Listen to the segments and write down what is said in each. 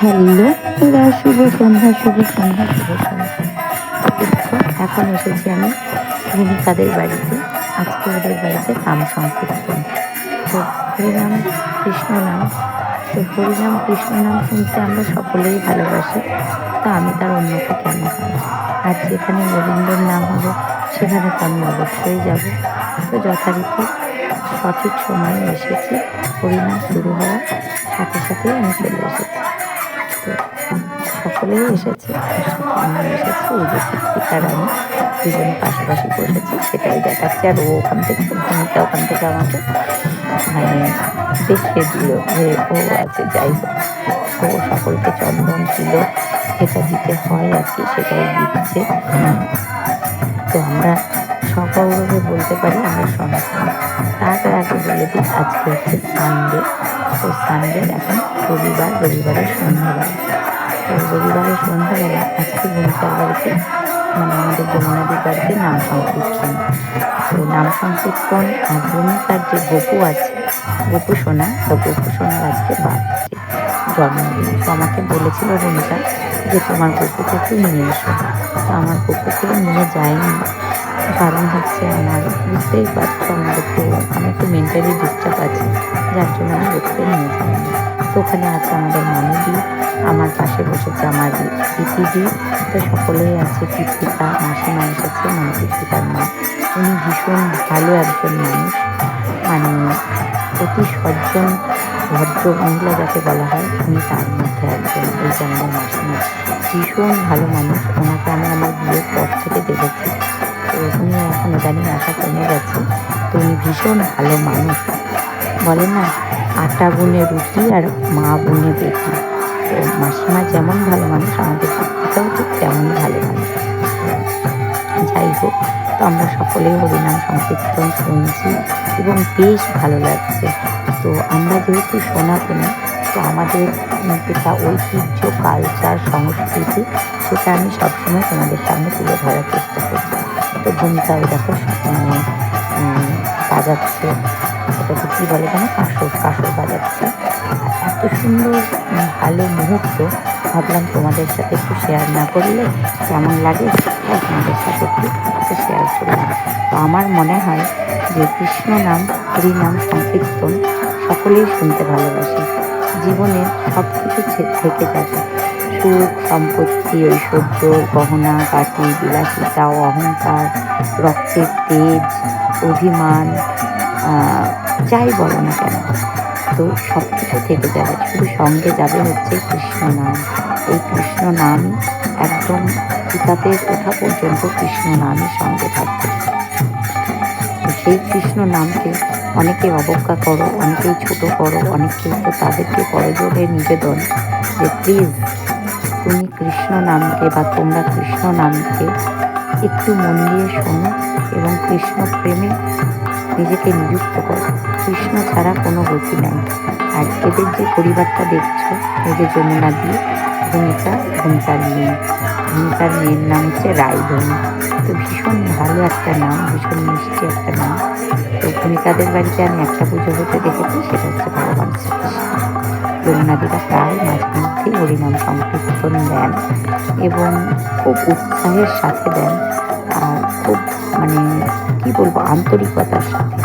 Hello, এরা শুভ সন্ধ্যা, শুভ সন্ধ্যা, শুভ সন্ধ্যা। দেখো, এখন এসেছি আমি ভূমিকাদের বাড়িতে। আজকে ওদের বাড়িতে নাম সংকীর্তন। তো হরিনাম কৃষ্ণ নাম, তো হরিনাম কৃষ্ণ নাম শুনতে আমরা সকলেই ভালোবাসি। তো আমি তার অন্যথা কেন হয়? আর যেখানে গোবিন্দর নাম হবে সেখানে তো আমি অবশ্যই যাব। তো যথারীতি সঠিক সময়ে এসেছি। হরিনাম শুরু হওয়ার সাথে সাথেই আমি চলে এসেছি। তো সকলেই এসেছে, তার সাথে আমি এসেছি। এই যে কীর্তিকার আমি দুজনে পাশাপাশি বসেছি, সেটাই দেখাচ্ছি। আর ও ওখান থেকে, ভূমিকা ওখান থেকে আমাকে মানে দেখিয়ে দিল যে ও আছে। যাই হোক, তো সকলকে চন্দন তিলক যেটা দিতে হয় আর কি সেটাই দিচ্ছে। তো আমরা সগৌরবে বলতে পারি আমরা সনাতনী। তার আগে বলে দিই আজকে হচ্ছে সানডে। তো সানডে এখন রবিবারের সন্ধ্যাবেলা। তো রবিবারের সন্ধ্যাবেলা আজকে ভূমিকার বাড়িতে মানে আমাদের যমুনাদির বাড়িতে নাম সংকীর্তন। তো নাম সংকীর্তন আর ভূমিকার যে গপু আছে, গপু সোনা, তো গপু সোনার আজকে বার্থডে, জন্মদিন। তো আমাকে বলেছিল ভূমিকা যে তোমার গপুকে একটু নিয়ে এসো। তো আমার গপুকে নিয়ে যায়নি, কারণ হচ্ছে আমার বুঝতেই পারছো আমি একটু মেন্টালি ডিস্টার্ব আছি, যার জন্য আমি গপুকে নিয়ে যাইনি। তো ওখানে আছে আমাদের মামুদি, আমার পাশে বসেছে আমার দিদি। তো সকলেই আছে, কীর্তিকা মাসিমা এসেছে, মানে কীর্তিকার মা। উনি ভীষণ ভালো একজন মানুষ, মানে অতি সজ্জন ভদ্র মহিলা যাকে বলা হয়, উনি তার মধ্যে একজন। এই যে আমাদের মাসিমা ভীষণ ভালো মানুষ, ওনাকে আমি আমার বিয়ের পর থেকে দেখেছি। তো উনি এখন ইদানিং আসা কমে গেছে। তো উনি ভীষণ ভালো মানুষ। বলে না, আটা গুনে রুটি আর মা গুনে বেটি। তো মাসিমা যেমন ভালো মানুষ, আমাদের কীর্তিকাও ঠিক তেমনই ভালো মানুষ। যাই হোক, তো আমরা সকলেই হরিনাম সংকীর্তন শুনছি এবং বেশ ভালো লাগছে। তো আমরা যেহেতু সনাতনী, তো আমাদের যেটা ঐতিহ্য, কালচার, সংস্কৃতি, সেটা আমি সবসময় তোমাদের সামনে তুলে ধরার চেষ্টা করি। তো ভূমিকাও দেখো বাজাচ্ছে, ওটাকে কী বলে যেন, কাঁসর বাজাচ্ছে। এত সুন্দর ভালো মুহূর্ত, ভাবলাম তোমাদের সাথে একটু শেয়ার না করলে কেমন লাগে, তাই তোমাদের সাথে একটু শেয়ার করলাম। তো আমার মনে হয় যে কৃষ্ণ নাম, হরিনাম সংকীর্তন সকলেই শুনতে ভালোবাসে। জীবনে সব কিছু থেকে যাবে, সুখ, সম্পত্তি, ঐশ্বর্য, গহনা গাটি, বিলাসিতা, অহংকার, রক্তের তেজ, অভিমান, যাই বলো না কেন, তো সব কিছু থেকে যাবে, শুধু সঙ্গে যাবে হচ্ছে কৃষ্ণ নাম। এই কৃষ্ণ নাম একদম কিতাবের ওঠা পর্যন্ত কৃষ্ণ নামই সঙ্গে থাকবে। তো সেই কৃষ্ণ নামকে অনেকে অবজ্ঞা করো, অনেকেই ছোট করো, অনেকেই তো তাদেরকে করজোড়ে নিবেদন যে প্লিজ তুমি কৃষ্ণ নামকে বা তোমরা কৃষ্ণ নামকে একটু মন দিয়ে শোনো এবং কৃষ্ণ প্রেমে নিজেকে নিযুক্ত করো। কৃষ্ণ ছাড়া কোনো গতি নাই। আর এদের যে পরিবারটা দেখছো, এই যে যমুনাদি, ভূমিকার মেয়ের নাম হচ্ছে রায়ধনী। তো ভীষণ ভালো একটা নাম, ভীষণ মিষ্টি একটা নাম। তো ভূমিকাদের বাড়িতে আমি একটা পুজো হতে দেখেছি, সেটা হচ্ছে ভগবান শ্রীকৃষ্ণ। যমুনাদিরা প্রায় মাঝে মধ্যেই হরিনাম সংকীর্তন দেন এবং খুব উৎসাহের সাথে দেন। আর খুব মানে কি বলবো, আন্তরিকতার সাথে।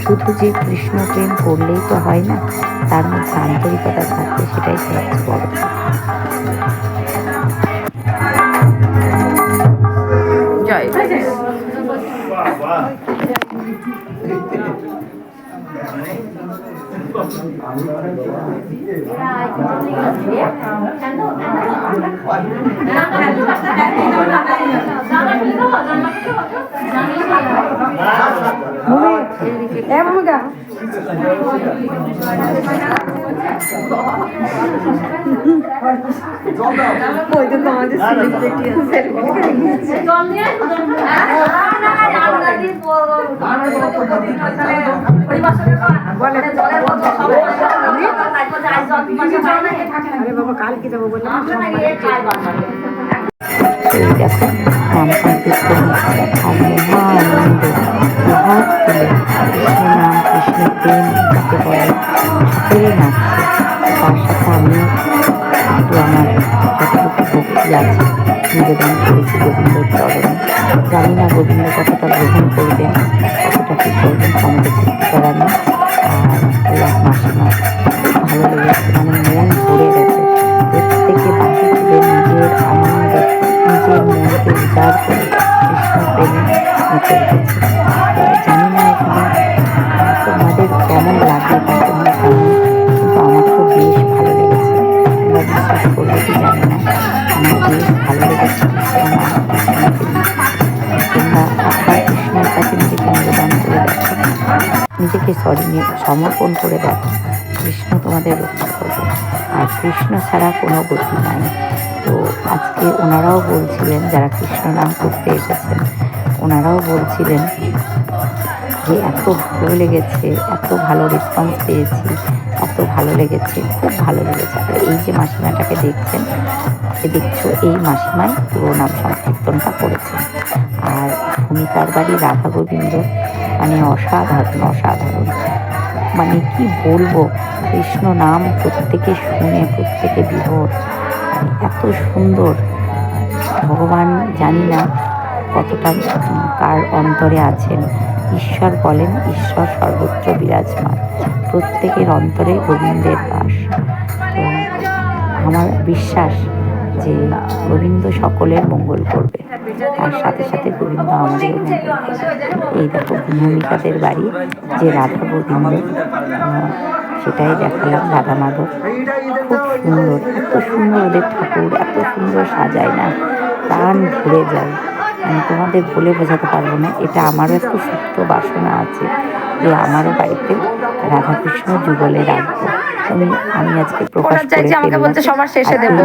শুধু যে কৃষ্ণ প্রেম করলেই তো হয় না, তার মধ্যে আন্তরিকতা থাকবে, সেটাই তো হচ্ছে বড়। জয় ভূমিকা ওই তো তোমাদের সেলিব্রিটি আছে। আরে বাবা, কালকে যাবো বললাম। তো এই দেখো নাম সংকীর্তন হচ্ছে আর মহা আনন্দে দুহাত তুলে কৃষ্ণ নাম কৃষ্ণ প্রেম যাকে বলে সকলেই নাচছে। তার সাথে আমিও একটু আমার যতটুকু ভক্তি আছে নিবেদন করেছি গোবিন্দর চরণে। জানি না গোবিন্দ কতটা গ্রহণ করবেন, কতটা কী করবেন আমাদের চিত্তকরানি। আর ওই এক মাসিমা খুব ভালো লেগেছে, মানে মন ভরে গেছে। প্রত্যেকে বাঁশি তুলে নিজের আনন্দে নিজের মনকে উজাড় করে কৃষ্ণ প্রেমে মেতে উঠেছে। তো জানি না এখানে তোমাদের কেমন লাগে বা তোমরা কেমন, কিন্তু আমার তো বেশ ভালো লেগেছে। তোমরা বিশ্বাস করবে কি জানি না, আমার বেশ ভালো লেগেছে কৃষ্ণ নাম কৃষ্ণকে নিয়ে। তোমরা একবার কৃষ্ণের কাছে নিজেকে নিবেদন করে দেখো, নিজেকে সমর্পণ করে দেখো, কৃষ্ণ তোমাদের রক্ষা করবে। আর কৃষ্ণ ছাড়া কোনো গতি নাই। তো আজকে ওনারাও বলছিলেন, যারা কৃষ্ণ নাম করতে এসেছেন ওনারাও বলছিলেন যে এত ভালো লেগেছে, এত ভালো রেসপন্স পেয়েছি, এত ভালো লেগেছে, খুব ভালো লেগেছে। আর এই যে মাসিমাটাকে দেখছো এই মাসিমাই পুরো নাম সংকীর্তনটা করেছেন। আর ভূমিকার বাড়ি রাধা গোবিন্দ, মানে অসাধারণ অসাধারণ, মানে কি বলবো, কৃষ্ণ নাম প্রত্যেকে শুনে প্রত্যেকে বিভোর, এত সুন্দর। ভগবান জানি না কতটা কার অন্তরে আছেন। ঈশ্বর বলেন, ঈশ্বর সর্বত্র বিরাজমান, প্রত্যেকের অন্তরে গোবিন্দের বাস। তো আমার বিশ্বাস যে গোবিন্দ সকলের মঙ্গল করবে, আর সাথে সাথে গোবিন্দ আমাদেরও মঙ্গল করবে। এই দেখো ভূমিকাদের বাড়ি যে রাধা গোবিন্দ, সেটাই দেখালাম, রাধা মাধব। খুব সুন্দর, এত সুন্দর ওদের ঠাকুর, এত সুন্দর সাজায় না, প্রাণ ভরে যায়। আমি তোমাদের বলে বোঝাতে পারবো না। এটা আমারও একটু সুপ্ত বাসনা আছে যে আমারও বাড়িতে রাধাকৃষ্ণ যুগলে রাখবো। আমি আজকে প্রকাশ করে সবার শেষে দেবো,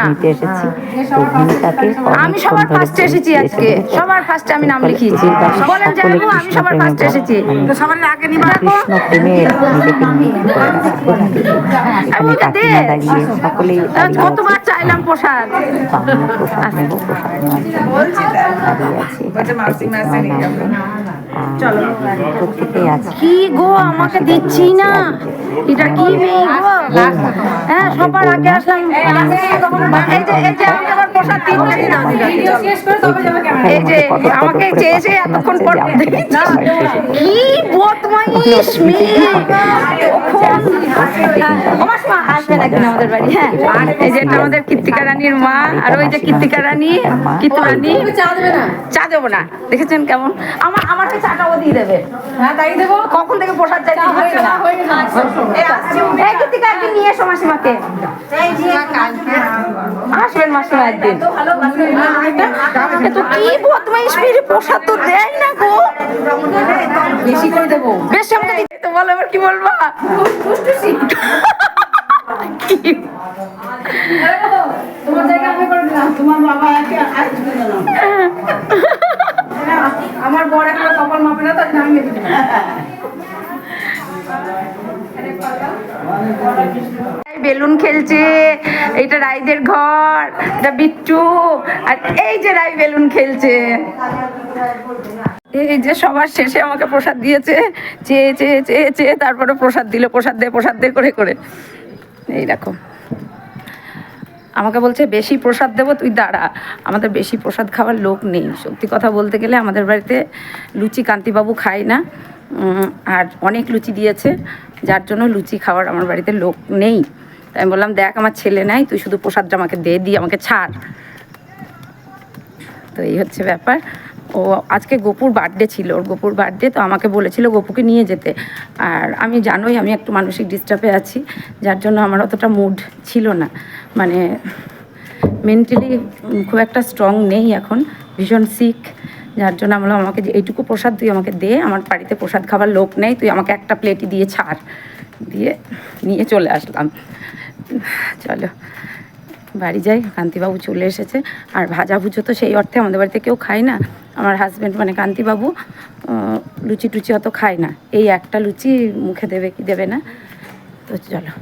নিতে এসেছি। তো ভূমিকাকে আমি সবার ফার্স্টে এসেছি আজকে, সবার ফার্স্টে আমি নাম লিখিয়েছি। বলেন যে আমি সবার ফার্স্টে এসেছি, তো সবার আগে নিবা কৃষ্ণ প্রেমে নিজেকে নিযুক্ত করে এখানে কাকিমা দাঁড়িয়ে সকলেই কতবার চাইলাম প্রসাদ, আমিও প্রসাদ নেবো, প্রসাদ নেওয়ার জন্য দাঁড়িয়ে আছি। প্রত্যেকেই আছে। কি গো আমাকে দিচ্ছি না, এটা কি মেয়ে গো? হ্যাঁ সবার আগে আসলাম। এই যে আমি আমার প্রসাদ এই যে আমাকে চেয়েছে এতক্ষণ পর, কি বদমাইশ মেয়ে। আসবে নাকি আমাদের বাড়ি? হ্যাঁ, এই যে এটা আমাদের কৃত্তিকা রানীর মা, আর ওই যে কৃত্তিকা রানী, কৃত্তু রানী। চা দেবো না, দেখেছেন কেমন? আমাকে চাটাও দিয়ে দেবে। হ্যাঁ তাই দেবো। কখন থেকে প্রসাদ চাই কৃত্তিকা, একদিন নিয়ে এসো মাসিমাকে। আসবেন মাসিমা একদিন। তো কি বদমাইশ মেয়ে, প্রসাদ তো দেয় না গো। বেশি করে দেবো, বেশি আমাকে দিতে তো বলো। এবার কি বলবা? তোমার জায়গা আমি করে দিলাম, তোমার বাবা আমার বড় একটা কপাল মাপে না, তার নাম লিখে দিলাম। বেলুন খেলছে, এইটা রাইদের ঘর, এটা বিট্টু, আর এই যে রাই বেলুন খেলছে। এই যে সবার শেষে আমাকে প্রসাদ দিয়েছে, চেয়ে চেয়ে চেয়ে চেয়ে তারপরে প্রসাদ দিল, প্রসাদ দে করে করে। এই দেখো আমাকে বলছে বেশি প্রসাদ দেবো, তুই দাঁড়া। আমাদের বেশি প্রসাদ খাওয়ার লোক নেই, সত্যি কথা বলতে গেলে। আমাদের বাড়িতে লুচি কান্তিবাবু খায় না, আর অনেক লুচি দিয়েছে, যার জন্য লুচি খাওয়ার আমার বাড়িতে লোক নেই। তাই আমি বললাম দেখ আমার ছেলে নাই, তুই শুধু প্রসাদটা আমাকে দিয়ে আমাকে ছাড়। তো এই হচ্ছে ব্যাপার। ও আজকে গোপুর বার্থডে ছিল, ওর গোপুর বার্থডে, তো আমাকে বলেছিল গোপুকে নিয়ে যেতে। আর আমি জানোই আমি একটু মানসিক ডিস্টার্বে আছি, যার জন্য আমার অতটা মুড ছিল না, মানে মেন্টালি খুব একটা স্ট্রং নেই এখন, ভীষণ সিক। যার জন্য আমরা আমাকে যে এইটুকু প্রসাদ তুই আমাকে দে, আমার বাড়িতে প্রসাদ খাবার লোক নেই, তুই আমাকে একটা প্লেটই দিয়ে ছাড়, দিয়ে নিয়ে চলে আসলাম। চলো বাড়ি যাই, কান্তিবাবু চলে এসেছে। আর ভাজা ভুজো তো সেই অর্থে আমাদের বাড়িতে কেউ খায় না। আমার হাজব্যান্ড মানে কান্তিবাবু লুচি টুচি অত খায় না, এই একটা লুচি মুখে দেবে কি দেবে না। তো চলো।